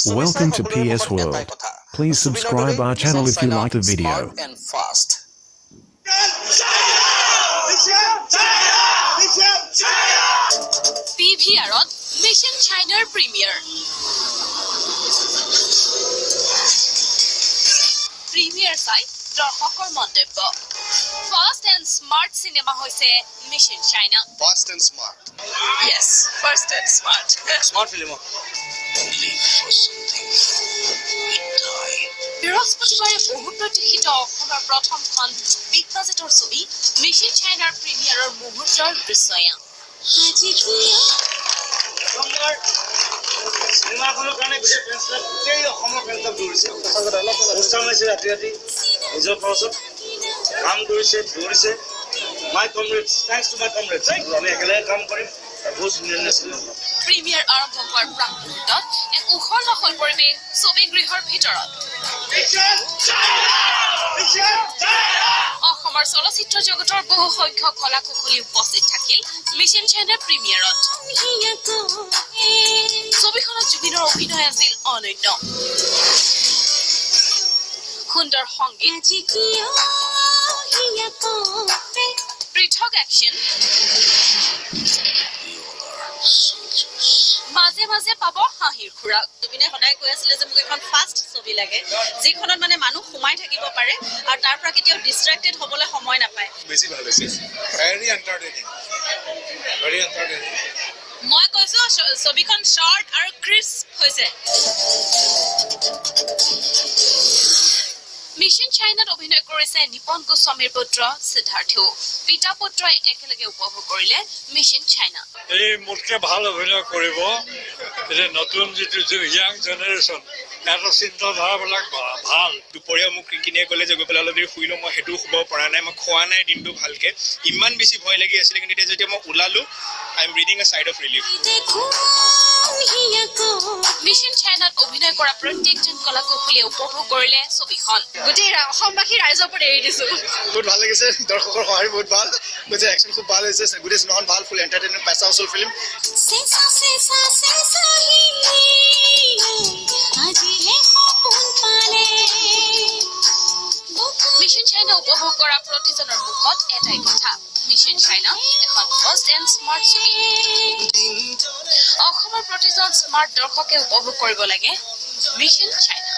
Welcome to PS World. Please subscribe our channel if you like the video. And fast. PVR-ত Mission China Premier. Premier site দৰ্শকৰ মন্তব্য Fast and smart cinema hoise Mission China. Fast and smart. Yes, fast and smart. Smart film. Live for something. Die. বৃহস্পতিবাৰে বহুত প্ৰতীক্ষিত অসমৰ প্ৰথমখন big বাজেটৰ ছবি Mission China প্ৰিমিয়াৰৰ মুহূৰ্তৰ দৃশ্যয়া সিনেমাখনৰ কাৰণে গোটেই ফেন্সবিলাক গোটেই অসমৰ ফেন্সক দৌৰিছে উৎসাহমাইছে ৰাতি ৰাতি নিজৰ খৰচত কাম কৰিছে দৌৰিছে মাই কমৰেডছ থেংকছ টু মাই কমৰেডছ আমি একেলগে কাম কৰিম বহুত ধুনীয়া চিনেমা প্ৰিমিয়াৰ আৰম্ভ হোৱাৰ প্ৰাক মুহূৰ্তত এক উখল মাখল পৰিৱেশ ছবি গৃহৰ ভিতৰত অসমৰ চলচ্চিত্ৰ জগতৰ বহু সংখ্যক কলা কুশলী উপস্থিত থাকিল মিছন চাইনা প্ৰিমিয়াৰত ছবিখনত জুবিনৰ অভিনয় আছিল অনন্য সুন্দৰ সংগীত পৃথক একশন মাঝে মাঝে পাব হাঁহিৰ খুৰাক জুবিনে সদায় কৈ আছিল যে মোক এখন ফাষ্ট ছবি লাগে যিখনত মানে মানুহ সোমাই থাকিব পাৰে আৰু তাৰ পৰা কেতিয়াও ডিস্ট্ৰাক্টেড হ'বলৈ সময় নাপায় বেছি ভাল হৈছে ভেৰি এন্টাৰটেইনিং মই কৈছো ছবিখন শৰ্ট আৰু ক্ৰিস্প হৈছে মিছন চাইনাত অভিনয় কৰিছে নিপন গোস্বামীৰ পুত্ৰ সিদ্ধাৰ্থও পিতা পুত্ৰই একেলগে উপভোগ কৰিলে মিছন চাইনা এই মোতকে ভাল অভিনয় কৰিব যে নতুন যিটো ইয়াং জেনেৰেশ্যন এটা চিন্তাধাৰাবিলাক ভাল দুপৰীয়া মোক কিনিয়ে ক'লে যে গৈ পেলাই অলপ দেৰি শুই লওঁ মই সেইটো শুব পৰা নাই মই খোৱা নাই দিনটো ভালকে ইমান বেছি ভয় লাগি আছিলে কিন্তু এতিয়া যেতিয়া মই ওলালো I am breathing a sigh of relief mission চাইনাত অভিনয় কৰা প্ৰত্যেকজন কলা কুশলীয়ে উপভোগ কৰিলে ছবিখন গোটেই অসমবাসী ৰাইজৰ ওপৰত এৰি দিছো বহুত ভাল লাগিছে দৰ্শকৰ সঁহাৰি বহুত ভাল গোটেই একশ্যন খুব ভাল হৈছে গোটেই চিনেমাখন ভাল ফুল এণ্টাৰটেইনিং পেচা উচল ফিল্ম মিছন চাইনা উপভোগ কৰা প্ৰতিজনৰ মুখত এটাই কথা মিছন চাইনা এখন ফাষ্ট এণ্ড স্মাৰ্ট ছবি অসমৰ প্ৰতিজন স্মাৰ্ট দৰ্শকে উপভোগ কৰিব লাগে মিছন চাইনা